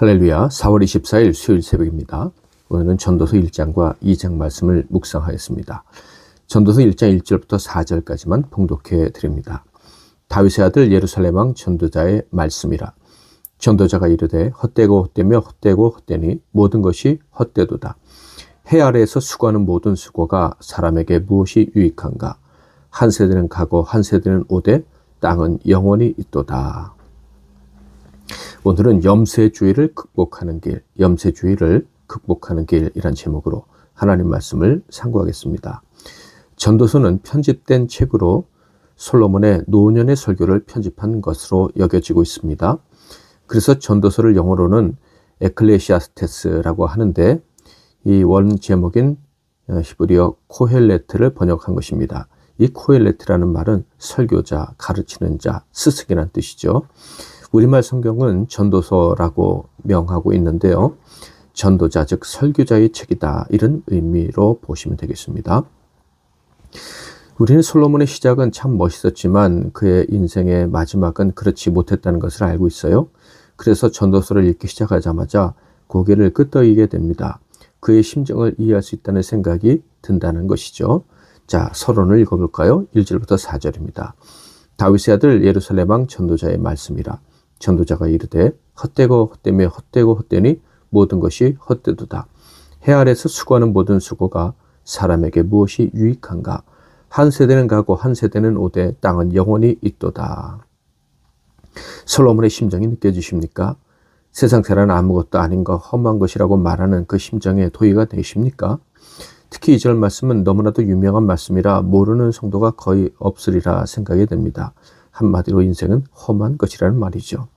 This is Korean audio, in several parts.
할렐루야, 4월 24일 수요일 새벽입니다. 오늘은 전도서 1장과 2장 말씀을 묵상하였습니다. 전도서 1장 1절부터 4절까지만 봉독해 드립니다. 다윗의 아들 예루살렘 왕 전도자의 말씀이라. 전도자가 이르되 헛되고 헛되며 헛되고 헛되니 모든 것이 헛되도다. 해 아래에서 수고하는 모든 수고가 사람에게 무엇이 유익한가? 한 세대는 가고 한 세대는 오되 땅은 영원히 있도다. 오늘은 염세주의를 극복하는 길, 염세주의를 극복하는 길이란 제목으로 하나님 말씀을 상고하겠습니다. 전도서는 편집된 책으로 솔로몬의 노년의 설교를 편집한 것으로 여겨지고 있습니다. 그래서 전도서를 영어로는 에클레시아스테스라고 하는데 이 원 제목인 히브리어 코헬레트를 번역한 것입니다. 이 코헬레트라는 말은 설교자, 가르치는 자, 스승이라는 뜻이죠. 우리말 성경은 전도서라고 명하고 있는데요. 전도자, 즉 설교자의 책이다, 이런 의미로 보시면 되겠습니다. 우리는 솔로몬의 시작은 참 멋있었지만 그의 인생의 마지막은 그렇지 못했다는 것을 알고 있어요. 그래서 전도서를 읽기 시작하자마자 고개를 끄덕이게 됩니다. 그의 심정을 이해할 수 있다는 생각이 든다는 것이죠. 자, 서론을 읽어볼까요? 1절부터 4절입니다. 다윗의 아들 예루살렘 왕 전도자의 말씀이라. 전도자가 이르되 헛되고 헛되며 헛되고 헛되니 모든 것이 헛되도다. 해 아래서 수고하는 모든 수고가 사람에게 무엇이 유익한가? 한 세대는 가고 한 세대는 오되 땅은 영원히 있도다. 솔로몬의 심정이 느껴지십니까? 세상 사람은 아무것도 아닌 것, 험한 것이라고 말하는 그 심정에 도의가 되십니까? 특히 2절 말씀은 너무나도 유명한 말씀이라 모르는 성도가 거의 없으리라 생각이 됩니다. 한마디로 인생은 험한 것이라는 말이죠.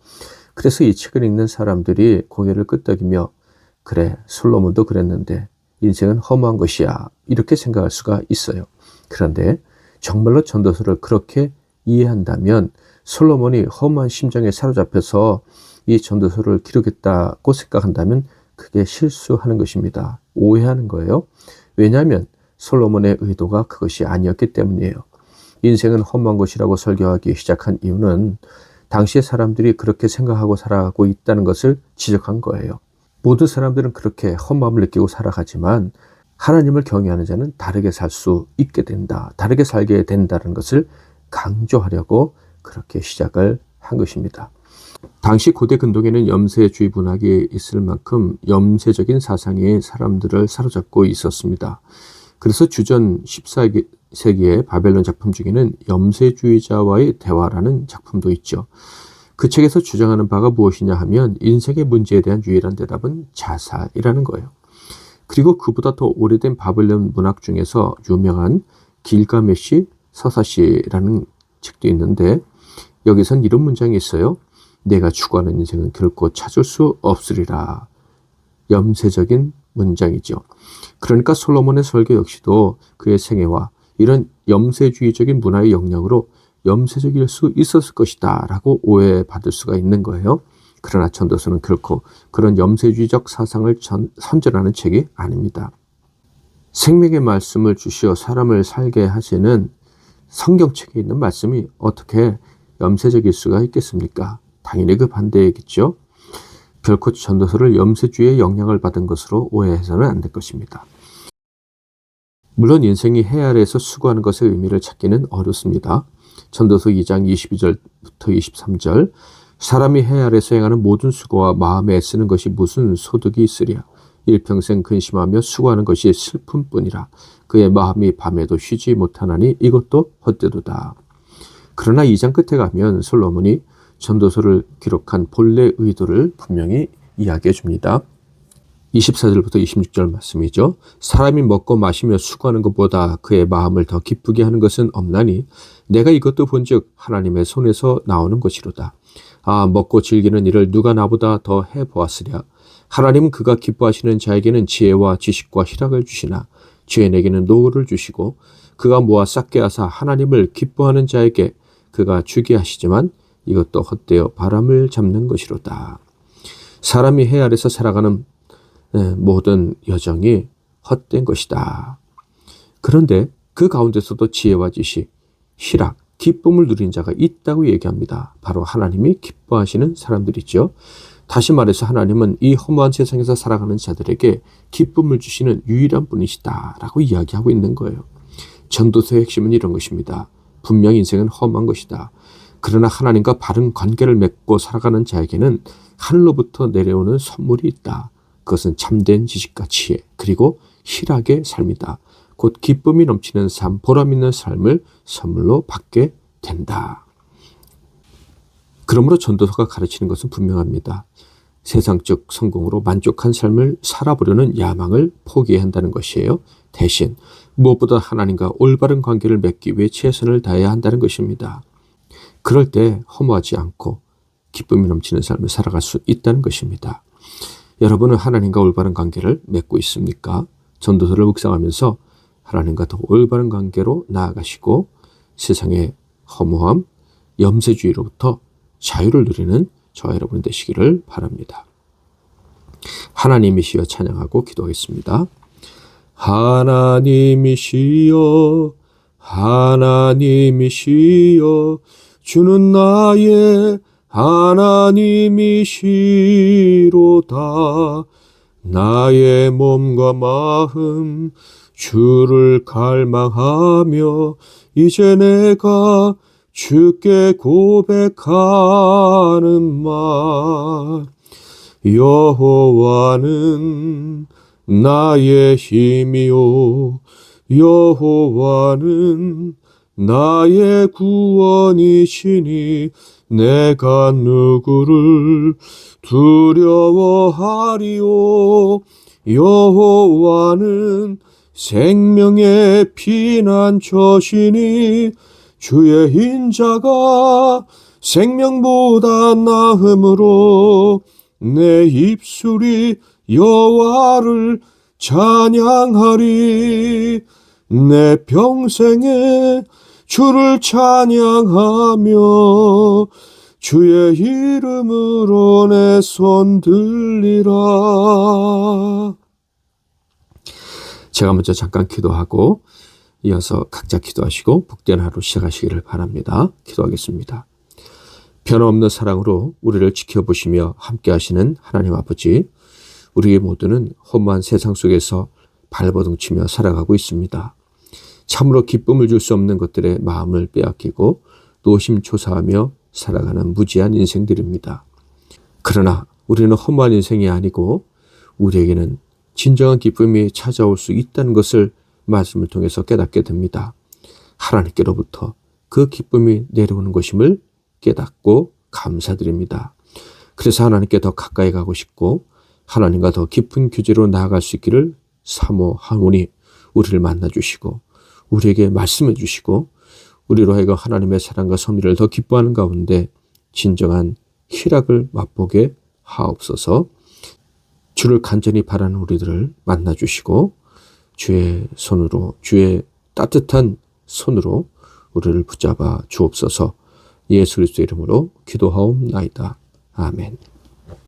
그래서 이 책을 읽는 사람들이 고개를 끄덕이며 그래, 솔로몬도 그랬는데 인생은 험한 것이야, 이렇게 생각할 수가 있어요. 그런데 정말로 전도서를 그렇게 이해한다면 솔로몬이 험한 심정에 사로잡혀서 이 전도서를 기록했다고 생각한다면 그게 실수하는 것입니다. 오해하는 거예요. 왜냐하면 솔로몬의 의도가 그것이 아니었기 때문이에요. 인생은 험한 것이라고 설교하기 시작한 이유는 당시의 사람들이 그렇게 생각하고 살아가고 있다는 것을 지적한 거예요. 모든 사람들은 그렇게 험함을 느끼고 살아가지만 하나님을 경외하는 자는 다르게 살 수 있게 된다, 다르게 살게 된다는 것을 강조하려고 그렇게 시작을 한 것입니다. 당시 고대 근동에는 염세주의 문학이 있을 만큼 염세적인 사상이 사람들을 사로잡고 있었습니다. 그래서 주전 14세기의 바벨론 작품 중에는 염세주의자와의 대화라는 작품도 있죠. 그 책에서 주장하는 바가 무엇이냐 하면 인생의 문제에 대한 유일한 대답은 자살이라는 거예요. 그리고 그보다 더 오래된 바벨론 문학 중에서 유명한 길가메시 서사시라는 책도 있는데 여기선 이런 문장이 있어요. 내가 추구하는 인생은 결코 찾을 수 없으리라. 염세적인 문장이죠. 그러니까 솔로몬의 설교 역시도 그의 생애와 이런 염세주의적인 문화의 영향으로 염세적일 수 있었을 것이다 라고 오해받을 수가 있는 거예요. 그러나 전도서는 결코 그런 염세주의적 사상을 선전하는 책이 아닙니다. 생명의 말씀을 주시어 사람을 살게 하시는 성경책에 있는 말씀이 어떻게 염세적일 수가 있겠습니까? 당연히 그 반대이겠죠. 결코 전도서를 염세주의의 영향을 받은 것으로 오해해서는 안 될 것입니다. 물론 인생이 해 아래에서 수고하는 것의 의미를 찾기는 어렵습니다. 전도서 2장 22절부터 23절 사람이 해 아래에서 행하는 모든 수고와 마음에 애쓰는 것이 무슨 소득이 있으랴. 일평생 근심하며 수고하는 것이 슬픔뿐이라. 그의 마음이 밤에도 쉬지 못하나니 이것도 헛되도다. 그러나 2장 끝에 가면 솔로몬이 전도서를 기록한 본래 의도를 분명히 이야기해 줍니다. 24절부터 26절 말씀이죠. 사람이 먹고 마시며 수고하는 것보다 그의 마음을 더 기쁘게 하는 것은 없나니 내가 이것도 본즉 하나님의 손에서 나오는 것이로다. 아, 먹고 즐기는 일을 누가 나보다 더 해보았으랴. 하나님은 그가 기뻐하시는 자에게는 지혜와 지식과 희락을 주시나 죄인에게는 노후를 주시고 그가 모아 쌓게 하사 하나님을 기뻐하는 자에게 그가 주게 하시지만 이것도 헛되어 바람을 잡는 것이로다. 사람이 해 아래서 살아가는 모든 여정이 헛된 것이다. 그런데 그 가운데서도 지혜와 지식, 희락, 기쁨을 누린 자가 있다고 얘기합니다. 바로 하나님이 기뻐하시는 사람들이죠. 다시 말해서 하나님은 이 허무한 세상에서 살아가는 자들에게 기쁨을 주시는 유일한 분이시다 라고 이야기하고 있는 거예요. 전도서의 핵심은 이런 것입니다. 분명 인생은 험한 것이다. 그러나 하나님과 바른 관계를 맺고 살아가는 자에게는 하늘로부터 내려오는 선물이 있다. 그것은 참된 지식과 지혜, 그리고 희락의 삶이다. 곧 기쁨이 넘치는 삶, 보람 있는 삶을 선물로 받게 된다. 그러므로 전도서가 가르치는 것은 분명합니다. 세상적 성공으로 만족한 삶을 살아보려는 야망을 포기해야 한다는 것이에요. 대신 무엇보다 하나님과 올바른 관계를 맺기 위해 최선을 다해야 한다는 것입니다. 그럴 때 허무하지 않고 기쁨이 넘치는 삶을 살아갈 수 있다는 것입니다. 여러분은 하나님과 올바른 관계를 맺고 있습니까? 전도서를 묵상하면서 하나님과 더 올바른 관계로 나아가시고 세상의 허무함, 염세주의로부터 자유를 누리는 저와 여러분 되시기를 바랍니다. 하나님이시여 찬양하고 기도하겠습니다. 하나님이시여, 하나님이시여, 주는 나의 하나님이시로다. 나의 몸과 마음 주를 갈망하며 이제 내가 주께 고백하는 말. 여호와는 나의 힘이요, 여호와는 나의 구원이시니 내가 누구를 두려워하리요. 여호와는 생명의 피난처시니 주의 인자가 생명보다 나음으로 내 입술이 여호와를 찬양하리. 내 평생에 주를 찬양하며 주의 이름으로 내 손 들리라. 제가 먼저 잠깐 기도하고 이어서 각자 기도하시고 복된 하루 시작하시기를 바랍니다. 기도하겠습니다. 변함없는 사랑으로 우리를 지켜보시며 함께 하시는 하나님 아버지, 우리 모두는 험한 세상 속에서 발버둥치며 살아가고 있습니다. 참으로 기쁨을 줄 수 없는 것들에 마음을 빼앗기고 노심초사하며 살아가는 무지한 인생들입니다. 그러나 우리는 허무한 인생이 아니고 우리에게는 진정한 기쁨이 찾아올 수 있다는 것을 말씀을 통해서 깨닫게 됩니다. 하나님께로부터 그 기쁨이 내려오는 것임을 깨닫고 감사드립니다. 그래서 하나님께 더 가까이 가고 싶고 하나님과 더 깊은 교제로 나아갈 수 있기를 사모하오니 우리를 만나주시고 우리에게 말씀해 주시고 우리로 하여금 하나님의 사랑과 섭리를 더 기뻐하는 가운데 진정한 희락을 맛보게 하옵소서. 주를 간절히 바라는 우리들을 만나주시고 주의 손으로, 주의 따뜻한 손으로 우리를 붙잡아 주옵소서. 예수 그리스도의 이름으로 기도하옵나이다. 아멘.